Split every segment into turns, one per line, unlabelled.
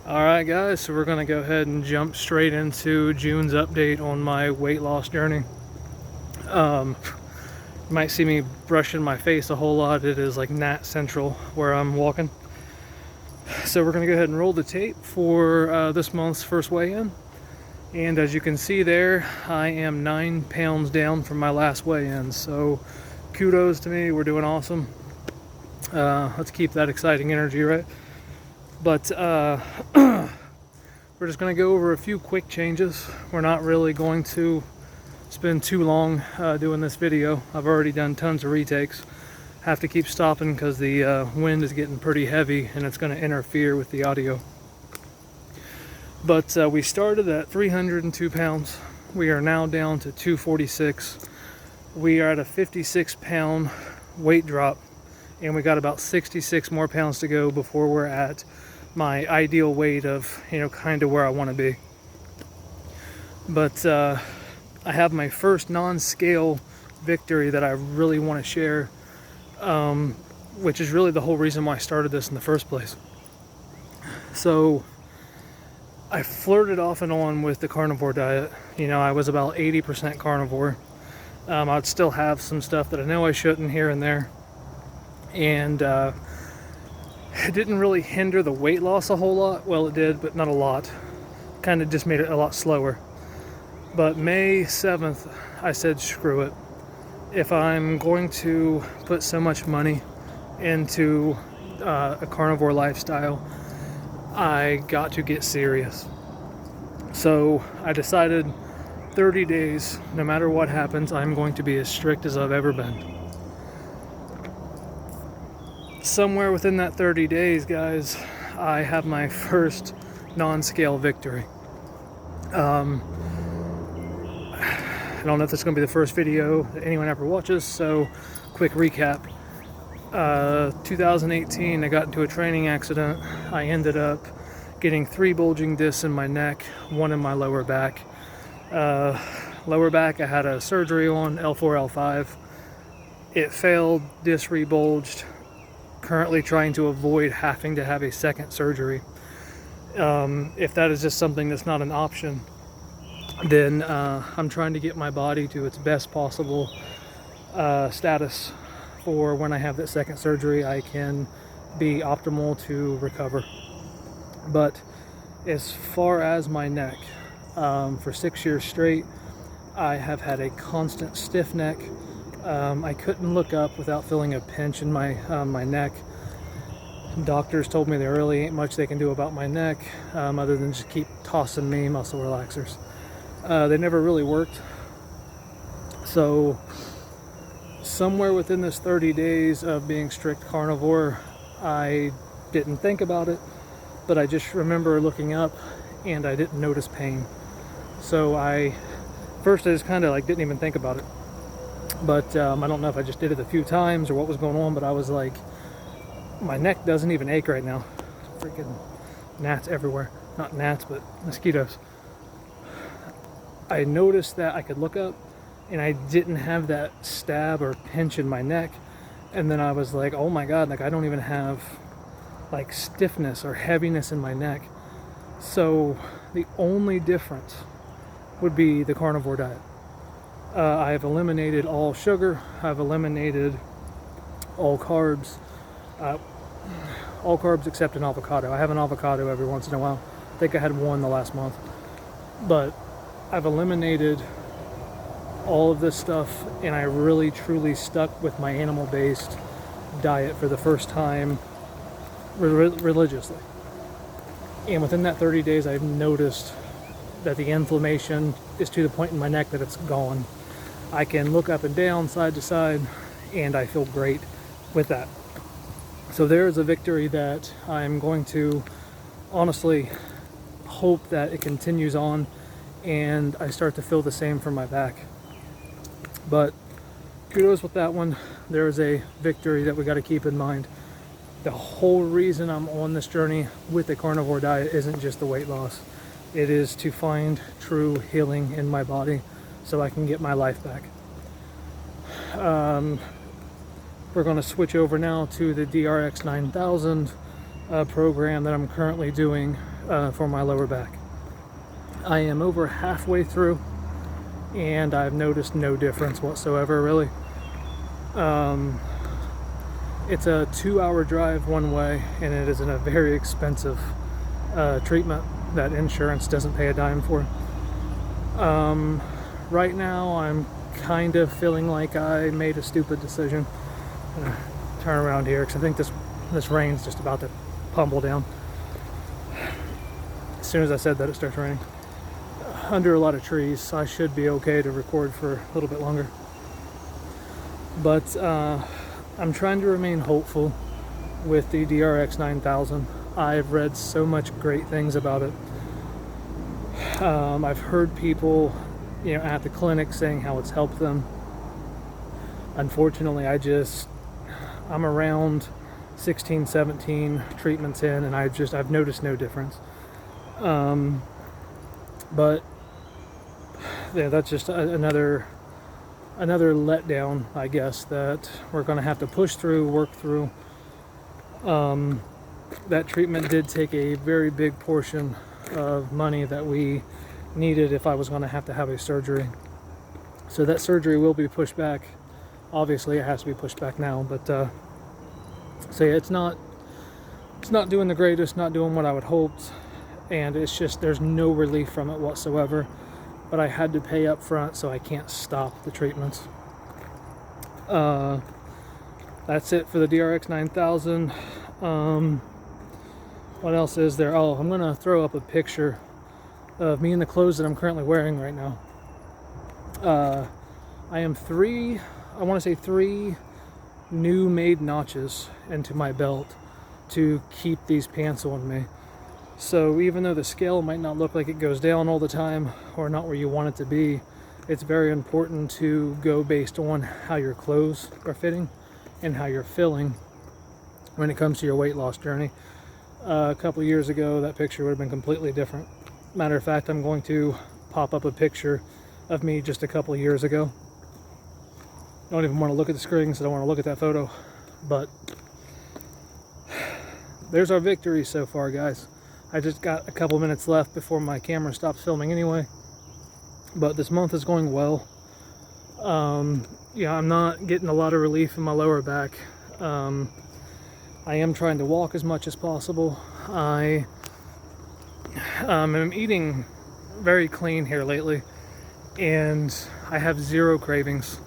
Alright guys, so we're going to go ahead and jump straight into June's update on my weight loss journey. You might see me brushing my face a whole lot. It is like Nat Central where I'm walking. So we're going to go ahead and roll the tape for this month's first weigh-in. And as you can see there, I am 9 pounds down from my last weigh-in. So kudos to me, we're doing awesome. Let's keep that exciting energy, right? But we're just going to go over a few quick changes. We're not really going to spend too long doing this video. I've already done tons of retakes. Have to keep stopping because the wind is getting pretty heavy and it's going to interfere with the audio. But we started at 302 pounds. We are now down to 246. We are at a 56 pound weight drop, and we got about 66 more pounds to go before we're at my ideal weight of, kind of where I want to be. But I have my first non-scale victory that I really want to share, which is really the whole reason why I started this in the first place. So I flirted off and on with the carnivore diet. I was about 80% carnivore. I'd still have some stuff that I know I shouldn't here and there. And it didn't really hinder the weight loss a whole lot. Well, it did, but not a lot. Kind of just made it a lot slower. But May 7th, I said, screw it. If I'm going to put so much money into a carnivore lifestyle, I got to get serious. So I decided 30 days, no matter what happens, I'm going to be as strict as I've ever been. Somewhere within that 30 days, guys, I have my first non-scale victory. I don't know if this is going to be the first video that anyone ever watches, so quick recap. 2018, I got into a training accident. I ended up getting 3 bulging discs in my neck, 1 in my lower back. Lower back, I had a surgery on, L4, L5. It failed, disc rebulged. Currently trying to avoid having to have a second surgery. If that is just something that's not an option, then I'm trying to get my body to its best possible status for when I have that second surgery. I can be optimal to recover. But as far as my neck, for 6 years straight, I have had a constant stiff neck. I couldn't look up without feeling a pinch in my neck. Doctors told me there really ain't much they can do about my neck other than just keep tossing me muscle relaxers. They never really worked. So somewhere within this 30 days of being strict carnivore, I didn't think about it, but I just remember looking up and I didn't notice pain. So I just kind of didn't even think about it. But I don't know if I just did it a few times or what was going on, but I was like, my neck doesn't even ache right now. Freaking gnats everywhere. Not gnats, but mosquitoes. I noticed that I could look up and I didn't have that stab or pinch in my neck. And then I was like, oh my God, I don't even have stiffness or heaviness in my neck. So the only difference would be the carnivore diet. I have eliminated all sugar. I've eliminated all carbs. All carbs except an avocado. I have an avocado every once in a while. I think I had one the last month. But I've eliminated all of this stuff, and I really truly stuck with my animal-based diet for the first time religiously. And within that 30 days, I've noticed that the inflammation is to the point in my neck that it's gone. I can look up and down, side to side, and I feel great with that. So there's a victory that I'm going to honestly hope that it continues on and I start to feel the same for my back. But kudos with that one. There is a victory that we got to keep in mind. The whole reason I'm on this journey with the carnivore diet isn't just the weight loss. It is to find true healing in my body so I can get my life back. We're going to switch over now to the DRX 9000 program that I'm currently doing for my lower back. I am over halfway through, and I've noticed no difference whatsoever, really. It's a 2-hour drive one way, and it is in a very expensive treatment that insurance doesn't pay a dime for. Right now, I'm kind of feeling like I made a stupid decision. I'm gonna turn around here because I think this rain's just about to pummel down. As soon as I said that, it starts raining. Under a lot of trees, so I should be okay to record for a little bit longer. But I'm trying to remain hopeful with the DRX 9000. I've read so much great things about it. I've heard people, at the clinic saying how it's helped them. Unfortunately, I'm around 16, 17 treatments in, and I've noticed no difference. But yeah, that's just another letdown, I guess, that we're going to have to push through, work through. That treatment did take a very big portion of money that we needed if I was going to have a surgery. So that surgery will be pushed back. Obviously, it has to be pushed back now, but so yeah, it's not doing the greatest, not doing what I would hoped, and it's just there's no relief from it whatsoever. But I had to pay up front, so I can't stop the treatments. That's it for the DRX 9000. What else is there? Oh, I'm gonna throw up a picture of me in the clothes that I'm currently wearing right now. I am three new made notches into my belt to keep these pants on me. So even though the scale might not look like it goes down all the time or not where you want it to be, it's very important to go based on how your clothes are fitting and how you're feeling when it comes to your weight loss journey. A couple of years ago, that picture would have been completely different. Matter of fact, I'm going to pop up a picture of me just a couple of years ago. I don't even want to look at the screen, so I don't want to look at that photo. But there's our victory so far, guys. I just got a couple minutes left before my camera stops filming anyway. But this month is going well. I'm not getting a lot of relief in my lower back. I am trying to walk as much as possible. I am eating very clean here lately, and I have zero cravings.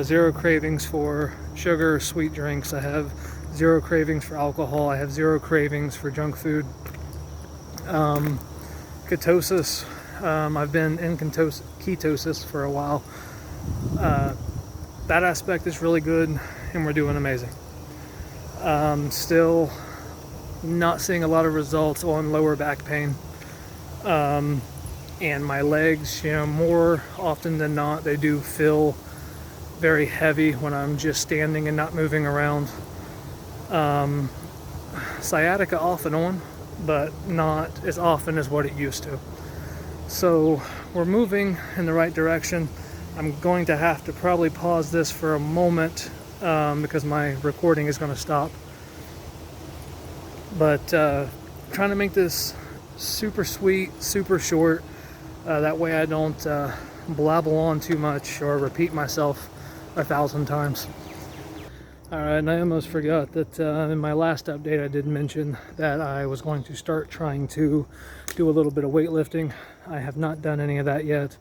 Zero cravings for sugar, sweet drinks. I have zero cravings for alcohol. I have zero cravings for junk food. Ketosis. I've been in ketosis for a while. That aspect is really good, and we're doing amazing. Still not seeing a lot of results on lower back pain. And my legs, more often than not, they do feel very heavy when I'm just standing and not moving around. Sciatica off and on, but not as often as what it used to. So we're moving in the right direction. I'm going to have to probably pause this for a moment because my recording is going to stop. But trying to make this super sweet, super short. That way I don't blabble on too much or repeat myself 1,000 times. Alright, and I almost forgot that in my last update I did mention that I was going to start trying to do a little bit of weightlifting. I have not done any of that yet.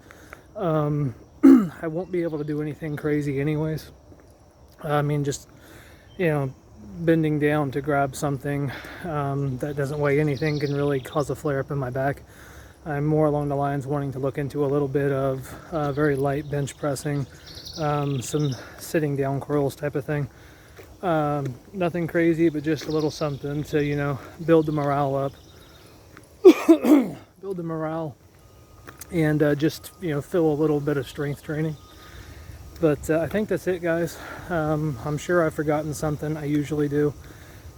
I won't be able to do anything crazy anyways. I mean, just, bending down to grab something that doesn't weigh anything can really cause a flare-up in my back. I'm more along the lines wanting to look into a little bit of very light bench pressing, some sitting down curls type of thing. Nothing crazy, but just a little something to, build the morale up. Build the morale and just, feel a little bit of strength training. But I think that's it, guys. I'm sure I've forgotten something. I usually do.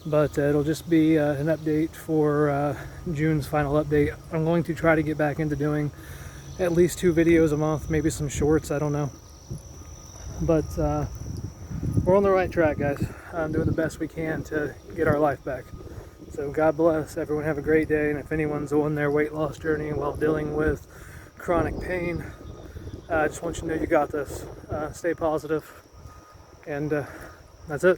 But it'll just be an update for June's final update. I'm going to try to get back into doing at least 2 videos a month, maybe some shorts, I don't know. But we're on the right track, guys. Doing the best we can to get our life back. So God bless. Everyone have a great day. And if anyone's on their weight loss journey while dealing with chronic pain, I just want you to know you got this. Stay positive. And that's it.